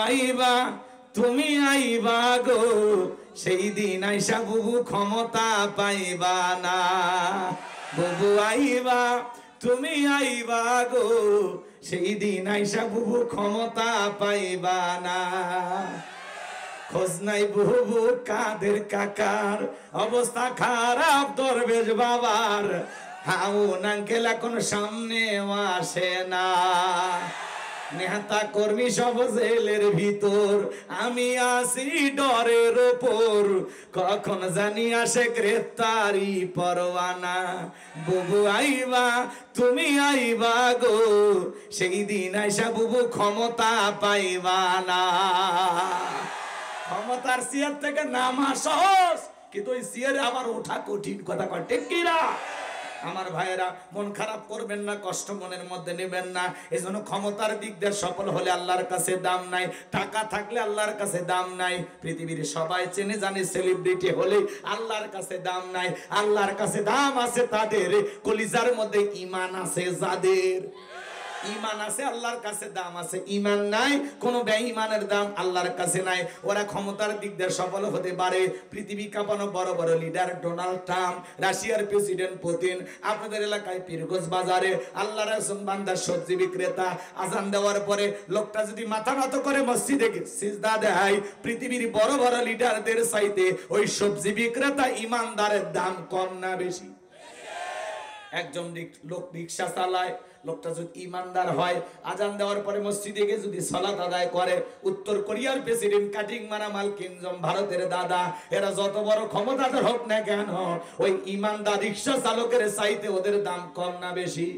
আইবা তুমি আইবা গো, সেই দিন আইসা বুবু ক্ষমতা পাইবা না। বুবু আইবা তুমি আইবা গো, সেই দিন আইসা বুবু ক্ষমতা পাইবা না। খোঁজ নাই বুবু কাদের কাকার, অবস্থা খারাপ দরবেশ বাবার, হাউন আঙ্কেল এখন সামনেও আসে না। নেতা কর্মী সব জেলের ভিতর, আমি আসি ডরের ওপর, কখন জানি আসে গ্রেফতারি পরোয়ানা। বুবু আইবা তুমি আইবা গো, সেই দিন আইসা বুবু ক্ষমতা পাইবা না। ক্ষমতার চেয়ার থেকে নামা সহজ, কিন্তু ওই চেয়ারে আবার ওঠা কঠিন। কথা কয় ঠিক কি না? আমার ভাইয়েরা, মন খারাপ করবেন না, কষ্ট মনের মধ্যে নেবেন না। এই জন্য ক্ষমতার দিক দিয়ে সফল হলে আল্লাহর কাছে দাম নাই, টাকা থাকলে আল্লাহর কাছে দাম নাই। পৃথিবীর সবাই চেনে জানে সেলিব্রিটি হলে আল্লাহর কাছে দাম নাই। আল্লাহর কাছে দাম আছে তাদের কলিজার মধ্যে ইমান আছে যাদের। ইমান আছে আল্লাহর কাছে দাম আছে, ইমান নাই কোন বেঈমানের দাম আল্লাহর কাছে নাই। ওরা ক্ষমতার দিক দিয়ে সফল হতে পারে। পৃথিবী কাঁপানো বড় বড় লিডার, ডোনাল্ড ট্রাম্প, রাশিয়ার প্রেসিডেন্ট পুতিন, আপনাদের এলাকায় পীরগঞ্জ বাজারে আল্লাহর রাসূল বান্দার সবজি বিক্রেতা, আজান দেওয়ার পরে লোকটা যদি মাথা নত করে মসজিদে সিজদা দেয়, পৃথিবীর বড় বড় লিডারদের চাইতে ওই সবজি বিক্রেতা ইমানদারের দাম কম না বেশি? একজন লোক রিক্সা চালায়, লোকটা যদি ইমানদার হয়, আজান দেওয়ার পরে মসজিদে গিয়ে যদি সালাত আদায় করে, উত্তর কোরিয়ার প্রেসিডেন্ট কাটিং মারা মাল কিংজম ভারতের দাদা, এরা যত বড় ক্ষমতাধর হোক না কেন, ওই ইমানদার রিক্সা চালকের চাইতে ওদের দাম কম না বেশি?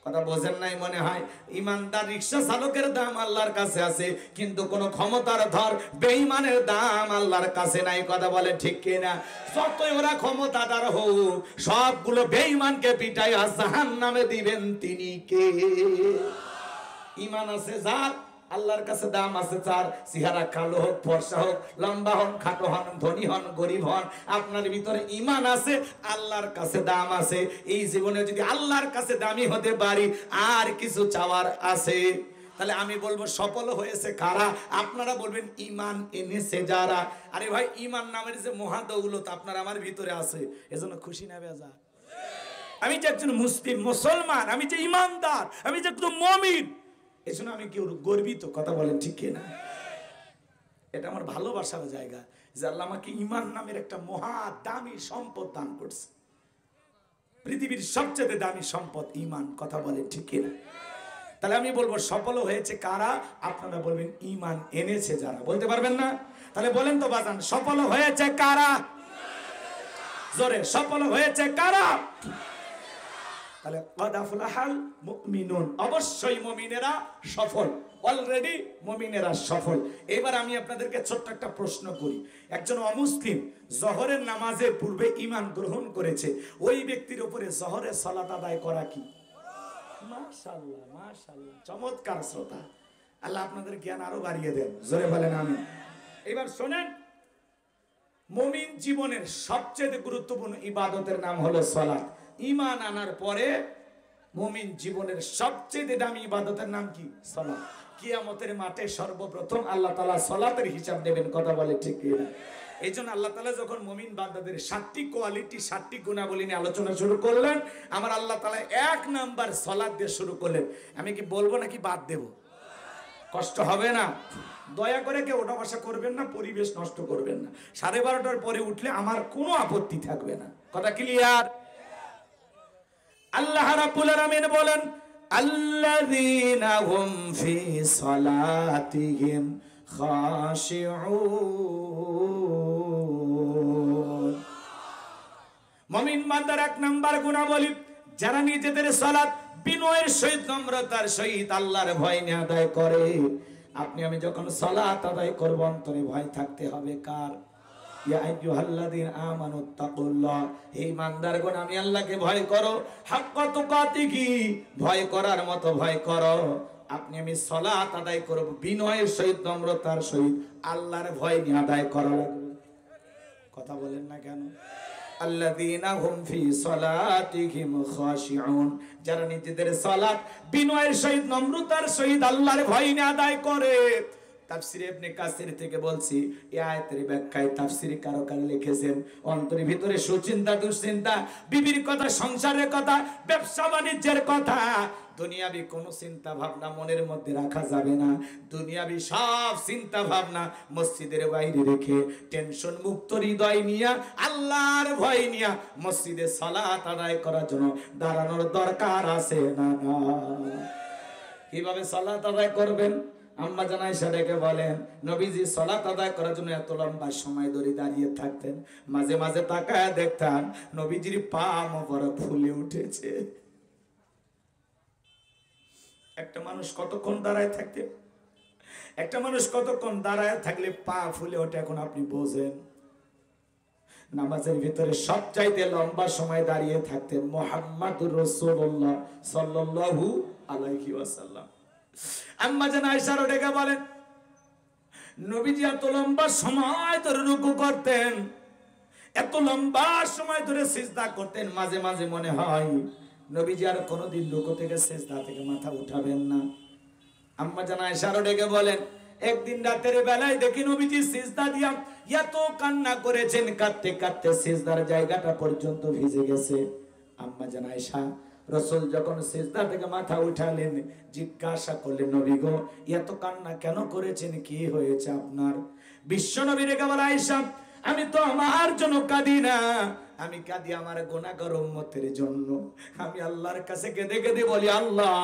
কথা বোঝেন নাই মনে হয়। ইমানদার রিক্সা চালকের দাম আল্লাহর কাছে আছে, কিন্তু কোন ক্ষমতার ধর বেঈমানের দাম আল্লাহর কাছে নাই। কথা বলে ঠিক কিনা? যতই ওরা ক্ষমতাদার হোক, সবগুলো বেঈমানকে পিটাইয়া জাহান্নামে দিবেন তিনি কে? ঈমান আছে যার, আল্লাহর কাছে দাম আছে তার। চেহারা কালো হোক, ফর্সা হোক, লম্বা হন, খাটো হন, ধনী হন, গরিব হন, আপনার ভিতরে ঈমান আছে, আল্লাহর কাছে দাম আছে। এই জীবনে যদি আল্লাহর কাছে দামি হতে পারি, আর কিছু চাওয়ার আছে? তাহলে আমি বলবো সফল হয়েছে কারা? আপনারা বলবেন ঈমান এনেছে যারা। আরে ভাই, ঈমান নামের যে মহাদৌলত আপনার আমার ভিতরে আছে, এজন্য খুশি না বেজার? আমি যে একজন মুসলিম মুসলমান, আমি যে ঈমানদার, আমি যে একজন মুমিন, এজন্য আমি কেউ গর্বিত। কথা বলেন ঠিক কিনা? এটা আমার ভালোবাসার জায়গা যে আল্লাহ আমাকে ঈমান নামের একটা মহা দামি সম্পদ দান করছে। পৃথিবীর সবচেয়ে দামি সম্পদ ঈমান। কথা বলেন ঠিক কিনা? তাহলে আমি বলবো সফল হয়েছে কারা? আপনারা বলবেন ঈমান এনেছে যারা। বলতে পারবেন না? তাহলে বলেন তো বাজান, সফল হয়েছে কারা? জোরে, সফল হয়েছে কারা? তাহলে ক্বাদ আফলাহাল মুমিনুন, অবশ্যই মুমিনেরা সফল। অলরেডি মুমিনেরা সফল। এবার আমি আপনাদেরকে ছোট্ট একটা প্রশ্ন করি। একজন অমুসলিম জোহরের নামাজের পূর্বে ঈমান গ্রহণ করেছে, ওই ব্যক্তির উপরে জোহরের সালাত আদায় করা কি? মাশাআল্লাহ, মাশাআল্লাহ, চমৎকার শ্রোতা। আল্লাহ আপনাদের জ্ঞান আরো বাড়িয়ে দেন। জোরে বলেন আমিন। এবার শোনেন, মুমিন জীবনের সবচেয়ে গুরুত্বপূর্ণ ইবাদতের নাম হলো সালাত। ঈমান আনার পরে মুমিন জীবনের সবচেয়ে দামি ইবাদতের নাম কি? সালাত। কিয়ামতের মাঠে সর্বপ্রথম আল্লাহ তাআলা সালাতের হিসাব নেবেন। কথা বলে ঠিক কিনা? এই জন্য আল্লাহ তাআলা যখন মুমিন বান্দাদের 7টি কোয়ালিটি, 7টি গুণাবলী নিয়ে আলোচনা শুরু করলেন, আমার আল্লাহ তাআলা 1 নাম্বার সালাত দিয়ে শুরু করলেন। আমি কি বলবো নাকি বাদ দেব? কষ্ট হবে না? দয়া করে কেউ ওঠা বসা করবেন না, পরিবেশ নষ্ট করবেন না। 12:30টার পরে উঠলে আমার কোনো আপত্তি থাকবে না। কথা ক্লিয়ার? আল্লাহ রাব্বুল আলামিন বলেন, আল্লাযীনা হুম ফি সালাতিহিম খাশিউন। মুমিন বান্দার 1 নাম্বার গুণাবলী, যারা নিজেদের সালাত বিনয়ের সহিত, নম্রতার সহিত আল্লাহর ভয় নিয়ে আদায় করে। আপনি আমি যখন সালাত আদায় করব, অন্তরে ভয় থাকতে হবে কার? ইয়া আইয়ুহাল্লাযীনা আমানুত্তাকুল্লাহ, হে ঈমানদারগণ আমি আল্লাহকে ভয় করো। হাক্কা তুকাতিহি, ভয় করার মতো ভয় করো। আপনি আমি সালাত আদায় করব বিনয়ের সহিত, নম্রতার সহিত, আল্লাহর ভয় নিয়ে আদায় করা লাগবে। কথা বলেন না কেন? আল্লাযীনা হুম ফি সালাতিহিম খাশিউন, যারা নিজেদের সালাত বিনয়ের সহিত, নম্রতার সহিত আল্লাহর ভয় নিয়ে আদায় করে। তাফসিরে ইবনে কাসির থেকে বলছি, এই আয়াতের ব্যাখ্যায় তাফসিরে কারো লিখেছেন, অন্তরের ভিতরে সুচিন্তা দুশ্চিন্তা, বিবির কথা, সংসারের কথা, ব্যবসা বাণিজ্যের কথা, দুনিয়াবি কোনো চিন্তা ভাবনা মনের মধ্যে রাখা যাবে না। দুনিয়াবি সব চিন্তা ভাবনা মসজিদের বাইরে রেখে টেনশন মুক্ত হৃদয় নিয়ে আল্লাহর ভয় নিয়ে মসজিদে সালাত আদায় করার জন্য দাঁড়ানোর দরকার আছে না? না। কিভাবে সালাত আদায় করবেন? আম্মা জান আয়েশা ডেকে বলেন, নবীজি সালাত আদায় করার জন্য এত লম্বা সময় ধরে দাঁড়িয়ে থাকতেন, মাঝে মাঝে তাকায় দেখতাম নবীজির পা মোবারক ফুলে উঠেছে। একটা মানুষ কতক্ষণ দাঁড়ায় থাকতে, একটা মানুষ কতক্ষণ দাঁড়ায় থাকলে পা ফুলে ওঠে, এখন আপনি বোঝেন। নামাজের ভিতরে সবচাইতে লম্বা সময় দাঁড়িয়ে থাকতেন মুহাম্মদুর রাসূলুল্লাহ সাল্লাল্লাহু আলাইহি ওয়াসাল্লাম। আম্মা জান আয়েশা ডেকে বলেন, নবীজি এত লম্বা সময় ধরে রুকু করতেন, এত লম্বা সময় ধরে সিজদা করতেন, মাঝে মাঝে মনে হয় নবীজি আর কোনোদিন রুকু থেকে সিজদা থেকে মাথা উঠাবেন না। আম্মা জান আয়েশা ডেকে বলেন, একদিন রাতের বেলায় দেখি নবীজি সিজদা দিয়া এত কান্না করেছেন, কাঁদতে কাঁদতে সিজদার জায়গাটা পর্যন্ত ভিজে গেছে। আম্মা জান আয়েশা রাসূল যখন সিজদা থেকে মাথা উঠালেন, জিজ্ঞাসা করলেন, নবী গো এত কান্না কেন করেছেন, কি হয়েছে আপনার? বিশ্ব নবী রেখে বলে, আয়েশা আমি তো আমার জন্য কাঁদি না, আমি কাঁদি আমার গুনাহগার উম্মতের জন্য। আমি আল্লাহর কাছে কেঁদে কেঁদে বলি, আল্লাহ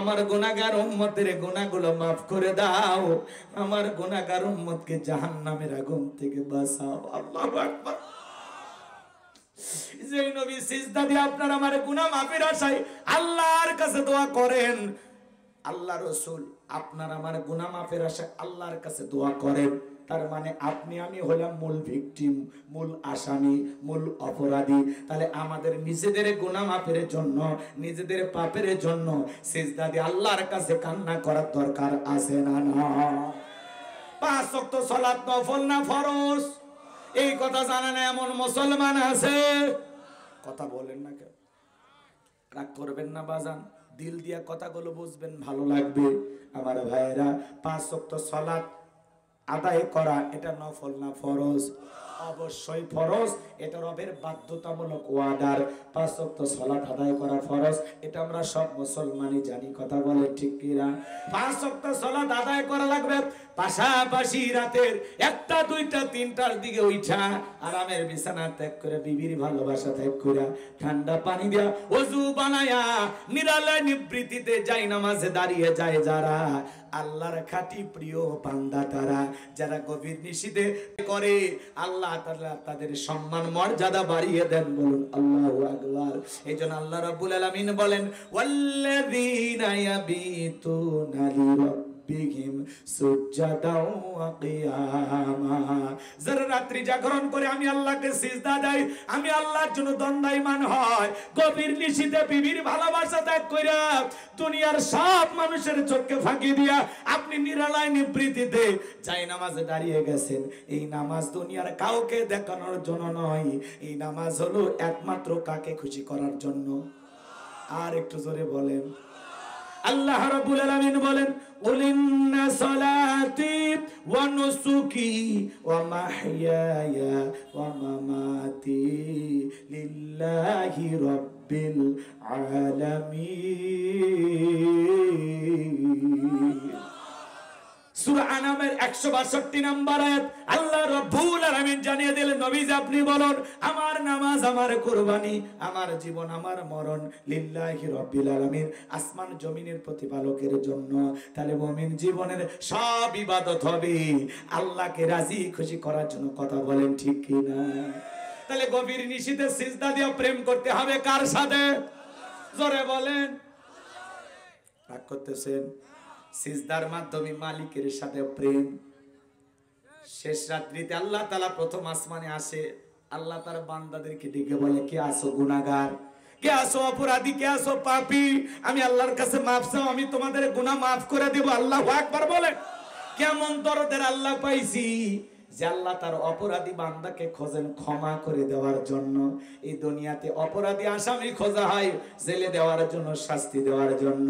আমার গুনাহগার উম্মতের গুনাহগুলো মাফ করে দাও, আমার গুনাহগার উম্মতকে জাহান্নামের আগুন থেকে বাঁচাও। আল্লাহু আকবার। যে নবী সিজদা দিয়ে আপনার আমার গুনাহ মাফের আশায় আল্লাহর কাছে দোয়া করেন, আল্লাহ রাসূল আপনার আমার গুনাহ মাফের আশায় আল্লাহর কাছে দোয়া করেন, তার মানে আপনি আমি হলাম মূল ভিকটিম, মূল আসামি, মূল অপরাধী। তাহলে আমাদের নিজেদের গুনাহ মাফের জন্য, নিজেদের পাপের জন্য সিজদা দিয়ে আল্লাহর কাছে কান্না করার দরকার আছে না? না। 5 ওয়াক্ত সালাত নফল না ফরজ, এই কথা জানা না এমন মুসলমান আছে? কথা বলেন না কেন? রাগ করবেন না বাজান, দিল দিয়া কথাগুলো বুঝবেন, ভালো লাগবে। আমার ভাইয়েরা, 5 ওয়াক্ত সালাত আদায় করা এটা নফল না ফরজ? অবশ্যই ফরজ, এটা রবের বাধ্যতামূলক ওয়াদার। 5 ওয়াক্ত সালাত আদায় করা ফরজ, এটা আমরা সব মুসলমানই জানি। কথা বলে ঠিক কিনা? 5 ওয়াক্ত সালাত আদায় করা লাগবে, পাশাপাশি রাতের 1টা 2টা 3টার দিকে উঠা আরামের বিছানা ত্যাগ করে, বিবির ভালোবাসা ত্যাগ করে, ঠান্ডা পানি দিয়া ওযু বানায়া নিরালায় নিবৃত্তিতে যাই নামাজে দাঁড়িয়ে যায় যারা, আল্লাহর খাঁটি প্রিয় বান্দা তারা, যারা গভীর নিশিতে করে, আল্লাহ তাআলা তাদের সম্মান মর্যাদা বাড়িয়ে দেন। বলুন আল্লাহু আকবার। এইজন্য আল্লাহ রাব্বুল আলামিন বলেন, ওয়াল্লাযীনা ইয়াবিতুনা লিরাব্বিহিম সুজদাও ওয়া কিয়ামা, যারা রাত্রি জাগরণ করে আমি আল্লাহকে সিজদা দেয়, আমি আল্লাহর জন্য দণ্ডায়মান হয়, গভীর নিশিতে বিবির ভালোবাসা ত্যাগ কইরা, দুনিয়ার সব মানুষের চোখকে ফাঁকি দিয়া আপনি নিরালায় নিবৃত্তিতে যাই নামাজে দাঁড়িয়ে গেছেন। এই নামাজ দুনিয়ার কাউকে দেখানোর জন্য নয়, এই নামাজ হলো একমাত্র কাকে খুশি করার জন্য। আর একটু জোরে বলেন। আল্লাহ রাব্বুল আলামিন বলেন, কুল ইন্না সালাতি ওয়া নুসুকি ওয়া মাহইয়ায়া ওয়া মামাতি লিল্লাহি রাব্বিল আলামিন। সূরা আনামের 162 নম্বর আয়াত আল্লাহ রাব্বুল আলামিন জানিয়ে দিলেন, নবীজি আপনি বলুন, আমার নামাজ, আমার কুরবানি, আমার জীবন, আমার মরণ লিল্লাহি রাব্বিল আলামিন, আসমান জমিনের প্রতিপালকের জন্য। তাহলে মুমিন জীবনের সব ইবাদত হবে আল্লাহকে রাজি খুশি করার জন্য। কথা বলেন ঠিক কি না? তাহলে গভীর নিশিতে সিজদা দিয়ে প্রেম করতে হবে কার সাথে? জোরে বলেন। রাগ করতেছেন? সিজদার মাধ্যমে মালিকের সাথে প্রেম। শেষ রাত্রিতে আল্লাহ তাআলা প্রথম আসমানে আসে, আল্লাহ তার বান্দাদেরকে ডেকে বলে, কে আসো গুনাহগার, কে আসো অপরাধী, কে আসো পাপী, আমি আল্লাহর কাছে মাফ চাও, আমি তোমাদের গুনাহ মাফ করে দেব। আল্লাহু আকবার বলেন। কেমন দরদের আল্লাহ পাইছি, যে আল্লাহ তার অপরাধী বান্দাকে খোঁজেন ক্ষমা করে দেওয়ার জন্য। এই দুনিয়াতে অপরাধী আসামি খোঁজা হয় জেলে দেওয়ার জন্য, শাস্তি দেওয়ার জন্য।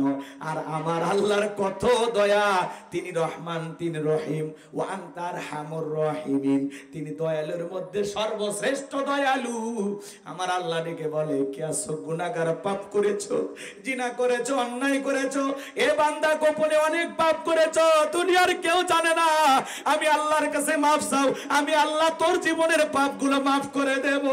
আর আমার আল্লাহর কত দয়া, তিনি রহমান, তিনি রহিম। ও আনতার হামুর রহিমিন, তিনি দয়ালুর মধ্যে সর্বশ্রেষ্ঠ দয়ালু। আমার আল্লাহ ডেকে বলে, কে আছো গুনাহগার, পাপ করেছো, জিনা করেছো, অন্যায় করেছো, এ বান্দা গোপনে অনেক পাপ করেছো, দুনিয়ার কেউ জানে না। আমি আল্লাহর কাছে মাফ চাও, আমি আল্লাহ তোর জীবনের পাপগুলো মাফ করে দেব।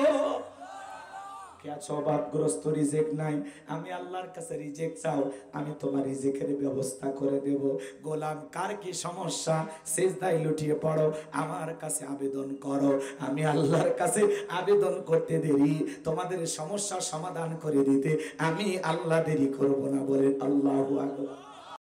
অভাবগ্রস্ত, রিজেক্ট নাই, আমি আল্লাহর কাছে রিজেক্ট চাও, আমি তোমার রিজেকের ব্যবস্থা করে দেব। গোলাম, কার কি সমস্যা, সিজদায় লুটিয়ে পড়ো, আমার কাছে আবেদন করো। আমি আল্লাহর কাছে আবেদন করতে দেরি, তোমাদের সমস্যার সমাধান করে দিতে আমি আল্লাহ দেরি করব না। বলে আল্লাহু আকবার।